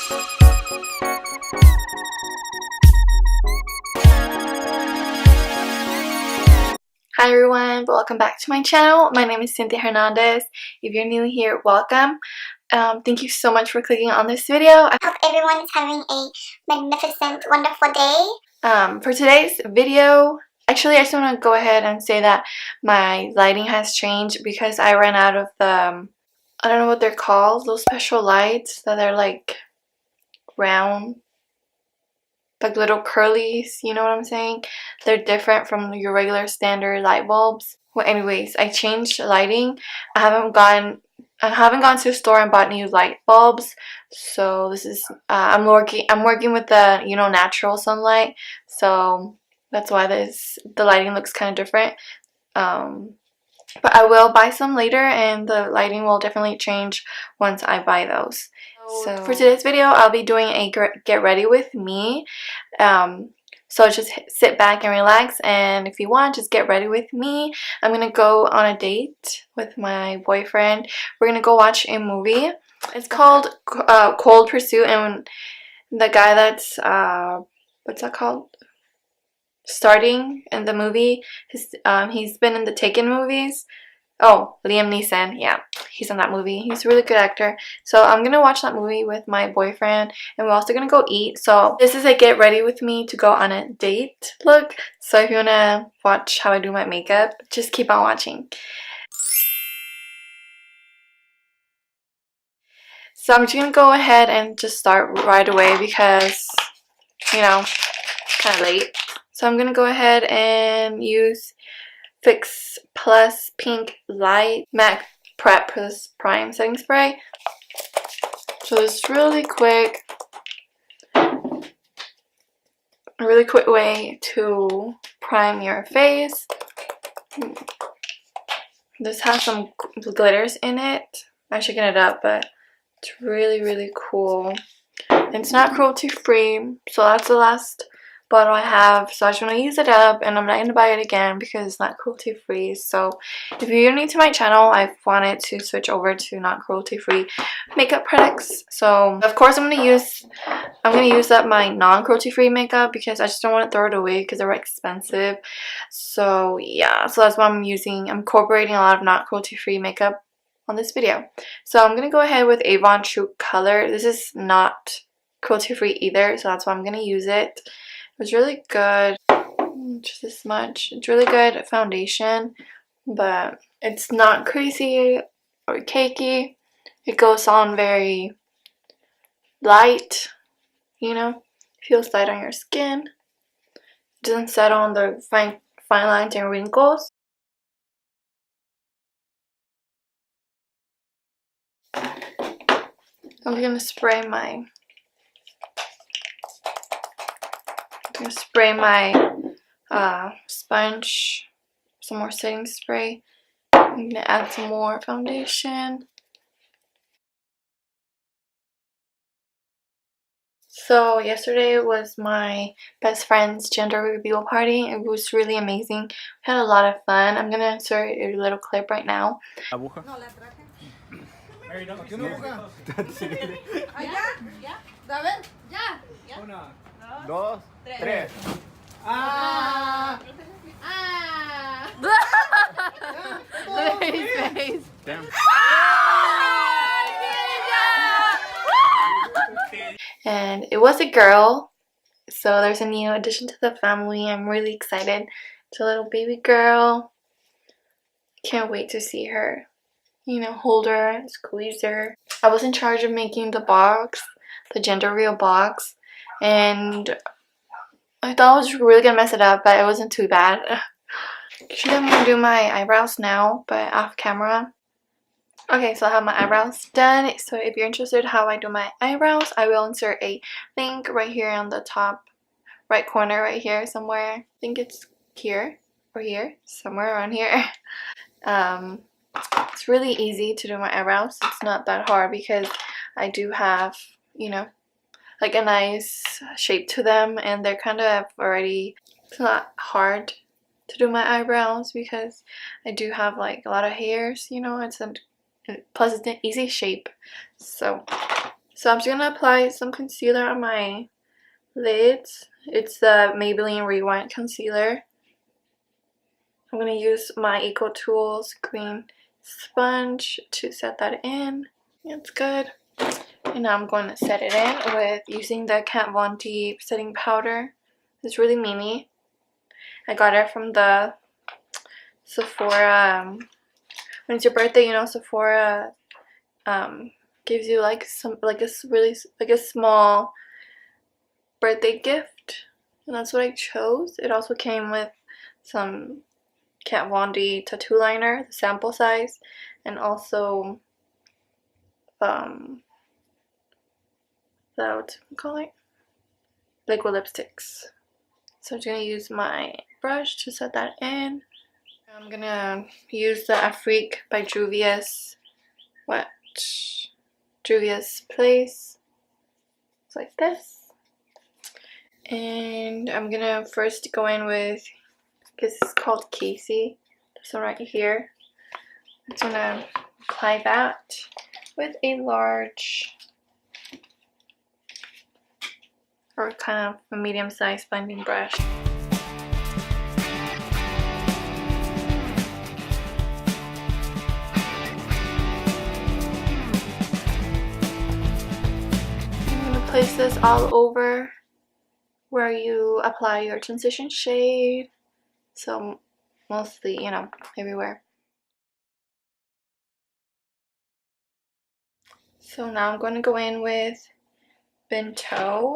Hi everyone, welcome back to my channel. My name is Cynthia Hernandez. If you're new here, welcome. Thank you so much for clicking on this video. I hope everyone is having a magnificent, wonderful day. For today's video, actually I just want to go ahead and say that my lighting has changed because I ran out of the, I don't know what they're called, those special lights that are like round, like little curlies, you know what I'm saying? They're different from your regular standard light bulbs. Well, anyways, I changed lighting. I haven't gone to the store and bought new light bulbs. So this is I'm working with the, you know, natural sunlight. So that's why the lighting looks kind of different. But I will buy some later, and the lighting will definitely change once I buy those. So for today's video, I'll be doing a get ready with me. So just sit back and relax, and if you want, just get ready with me. I'm gonna go on a date with my boyfriend. We're gonna go watch a movie. It's called Cold Pursuit, and the guy that's what's that called? Starting in the movie, he's been in the Taken movies. Oh, Liam Neeson, yeah, he's in that movie. He's a really good actor. So I'm gonna watch that movie with my boyfriend, and we're also gonna go eat. So this is a get ready with me to go on a date look. So if you wanna watch how I do my makeup, just keep on watching. So I'm just gonna go ahead and just start right away because, you know, kind of late. So I'm gonna go ahead and use Fix Plus Pink Light Matte Prep Plus Prime Setting Spray. So it's really quick, a really quick way to prime your face. This has some glitters in it. I'm shaking it up, but it's really cool. And it's not cruelty free, so that's the last bottle I have. So I just want to use it up, and I'm not going to buy it again because it's not cruelty free. So if you're new to my channel, I wanted to switch over to not cruelty free makeup products. So of course I'm going to use up my non cruelty free makeup because I just don't want to throw it away because they're expensive. So yeah, so that's what I'm using. I'm incorporating a lot of not cruelty free makeup on this video. So I'm going to go ahead with Avon True Color. This is not cruelty free either, so that's why I'm going to use it. It was really good, just this much. It's really good foundation, but it's not crazy or cakey. It goes on very light, you know, feels light on your skin. It doesn't settle on the fine lines and wrinkles. I'm gonna spray my sponge, some more setting spray. I'm gonna add some more foundation. So yesterday was my best friend's gender reveal party. It was really amazing. We had a lot of fun. I'm gonna insert a little clip right now. Una, dos, tres. Ah! Look at his face. Damn. And it was a girl, so there's a new addition to the family. I'm really excited. It's a little baby girl. Can't wait to see her, you know, hold her, squeeze her. I was in charge of making the box, the gender reveal box, and I thought I was really gonna mess it up, but it wasn't too bad. Actually, I'm gonna do my eyebrows now, but off camera. Okay, so I have my eyebrows done. So if you're interested how I do my eyebrows, I will insert a link right here on the top right corner right here somewhere. I think it's here or here, somewhere around here. It's really easy to do my eyebrows. It's not that hard because I do have, you know, like a nice shape to them, and they're kind of already, it's not hard to do my eyebrows because I do have like a lot of hairs, you know. Plus it's an easy shape, so So I'm just gonna apply some concealer on my lids. It's the Maybelline Rewind Concealer. I'm gonna use my Eco Tools green sponge to set that in. It's good. And now I'm going to set it in with using the Kat Von D setting powder. It's really mini. I got it from the Sephora. When it's your birthday, you know, Sephora gives you like a small birthday gift, and that's what I chose. It also came with some Kat Von D tattoo liner, the sample size, and also what do you call it? Liquid lipsticks. So I'm just gonna use my brush to set that in. I'm gonna use the Afrique by Juvia's Place. It's like this. And I'm gonna first go in with, I guess it's called Casey. This one right here. I'm just gonna apply that with a large or kind of a medium-sized blending brush. I'm gonna place this all over where you apply your transition shade, so mostly, you know, everywhere. So now I'm going to go in with Bento.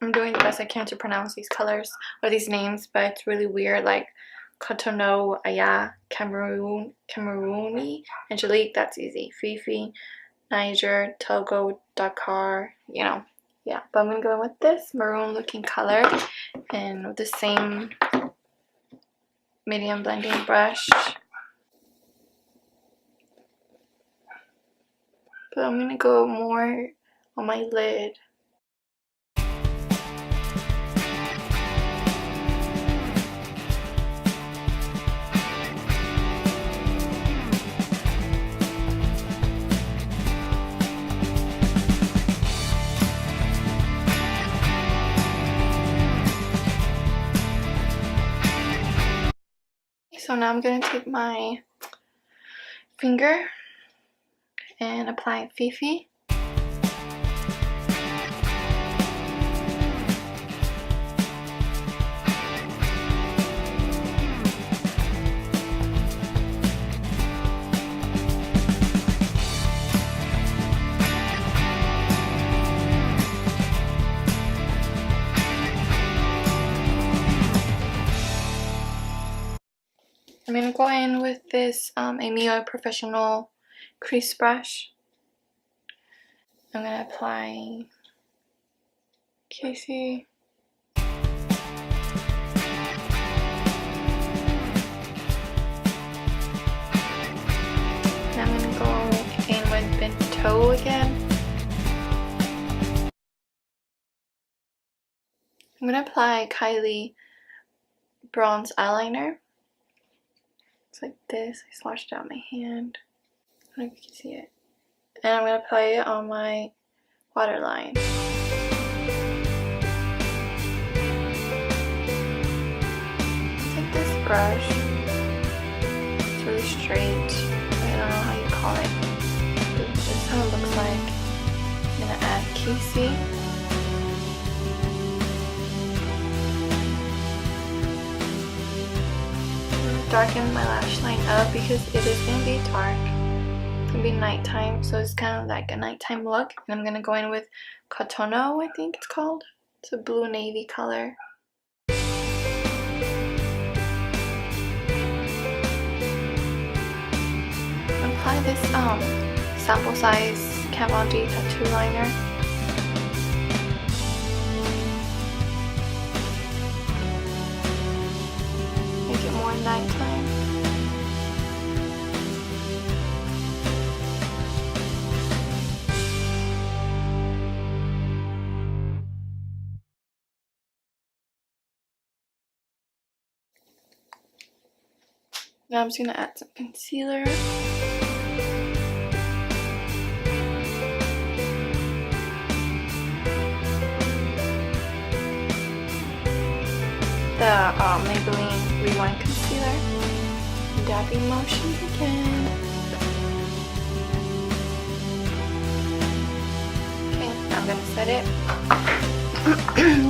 I'm doing the best I can to pronounce these colors or these names, but it's really weird, like Cotonou, Aya, Camerooni, Angelique, that's easy, Fifi, Niger, Togo, Dakar, you know, yeah. But I'm gonna go in with this maroon looking color and with the same medium blending brush. But I'm gonna go more on my lid. So now I'm going to take my finger and apply Fifi. I'm going to go in with this Amio Professional crease brush. I'm going to apply Casey. And I'm going to go in with Bento again. I'm going to apply Kylie bronze eyeliner. It's like this. I swatched out my hand. I don't know if you can see it. And I'm going to apply it on my waterline. Take this brush. It's really straight. I don't know how you call it. This is how it looks like. I'm going to add Casey. Darken my lash line up because it is going to be dark. It's going to be nighttime, so it's kind of like a nighttime look. And I'm going to go in with Cotonou, I think it's called. It's a blue navy color. Apply this sample size Kat Von D tattoo liner. Make it more nighttime. Now I'm just going to add some concealer. the Maybelline Rewind Concealer. Dabbing motions again. Okay, now I'm gonna set it.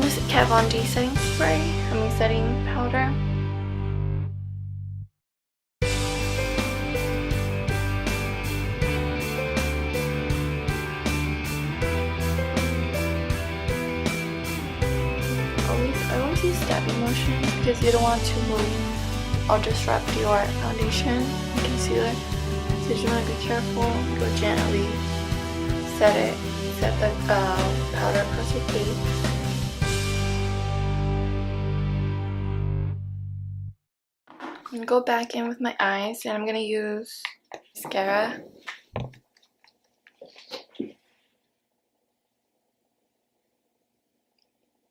This is Kat Von D setting spray. Setting powder. I always use dabbing motion because you don't want to move or disrupt your foundation and concealer. So you just want to be careful. Go gently. Set the powder across your face. I'm gonna go back in with my eyes, and I'm gonna use mascara.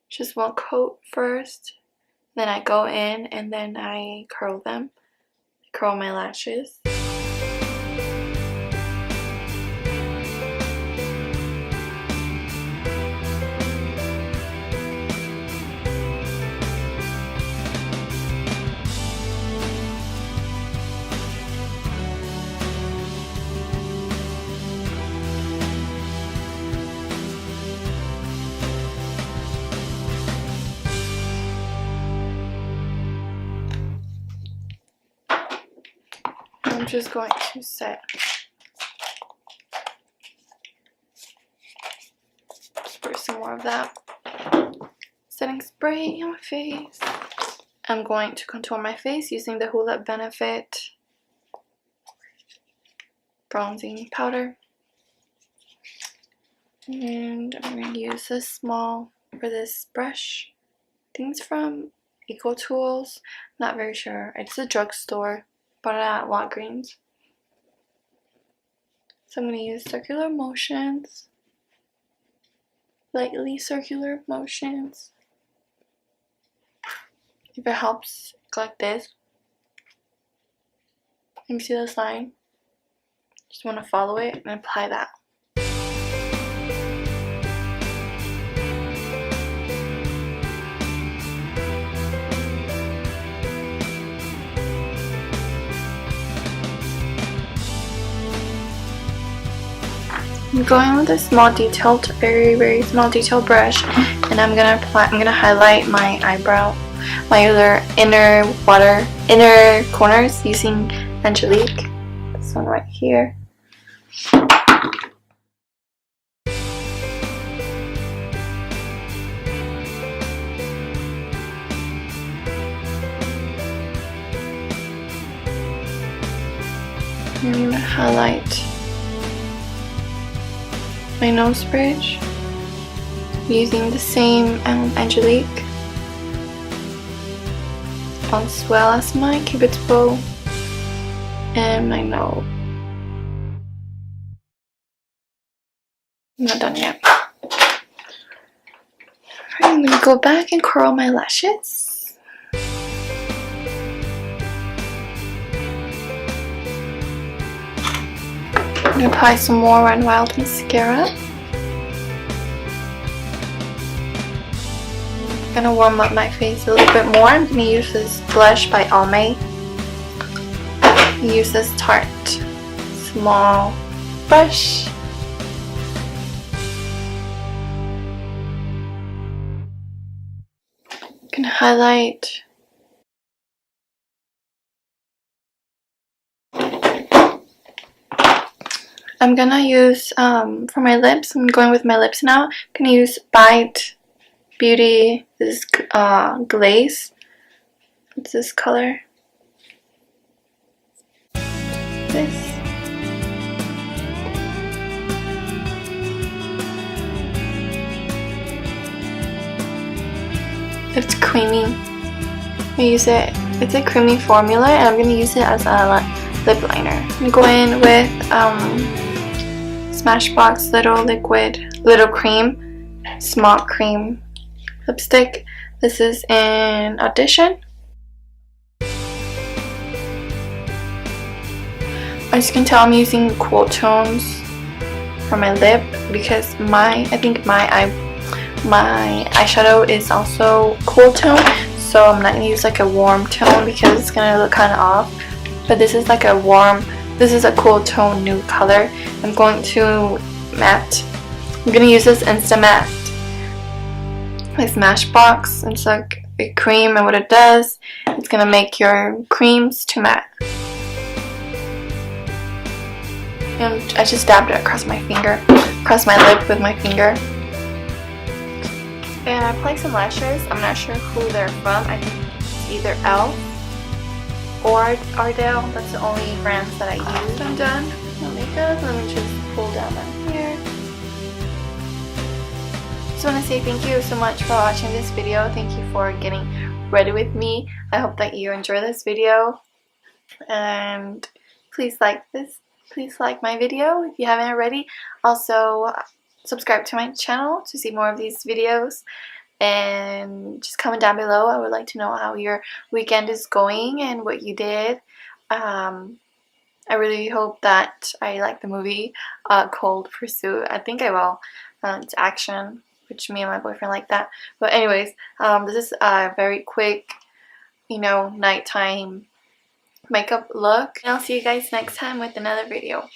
Just one coat first, then I go in and then I curl them. Curl my lashes. I'm just going to set spray some more of that setting spray on my face. I'm going to contour my face using the Hoola Benefit bronzing powder, and I'm going to use this small for this brush. I think it's from Eco Tools. Not very sure. It's a drugstore. Bought it at Walgreens. So I'm going to use circular motions. Lightly circular motions. If it helps, go like this. Can you see this line? Just want to follow it and apply that. I'm going with a small detailed, very small detailed brush, and I'm gonna highlight my eyebrow, my inner corners using Angelique. This one right here. I'm gonna highlight my nose bridge using the same Angelique, as well as my Cupid's bow and my nose. I'm not done yet. I'm gonna go back and curl my lashes. I'm gonna apply some more Wet n Wild mascara. I'm gonna warm up my face a little bit more. I'm gonna use this blush by Almay. Use this Tarte small brush. I'm gonna highlight I'm gonna use, for my lips, I'm going with my lips now. I'm gonna use Bite Beauty, this glaze. What's this color? This. It's creamy. I use it. It's a creamy formula, and I'm gonna use it as a lip liner. I'm gonna go in with Smashbox Little Cream Small Cream lipstick. This is in Audition. As you can tell, I'm using cool tones for my lip because I think my eyeshadow is also cool tone, so I'm not going to use like a warm tone because it's going to look kind of off. But this is like a warm, this is a cool tone nude color. I'm going to matte. I'm going to use this Insta Matte, like Smashbox. It's like a cream, and what it does, it's going to make your creams to matte. And I just dabbed it across my finger, across my lip with my finger. And I applied some lashes. I'm not sure who they're from. I think it's either ELF or Ardell. That's the only brands that I use. I'm done with my makeup. Let me just pull down my hair. Just want to say thank you so much for watching this video. Thank you for getting ready with me. I hope that you enjoy this video. And please like this. Please like my video if you haven't already. Also, subscribe to my channel to see more of these videos, and just comment down below. I would like to know how your weekend is going and what you did. I really hope that I like the movie Cold Pursuit. I think I will. It's action, which me and my boyfriend like that. But anyways, this is a very quick, nighttime makeup look. And I'll see you guys next time with another video.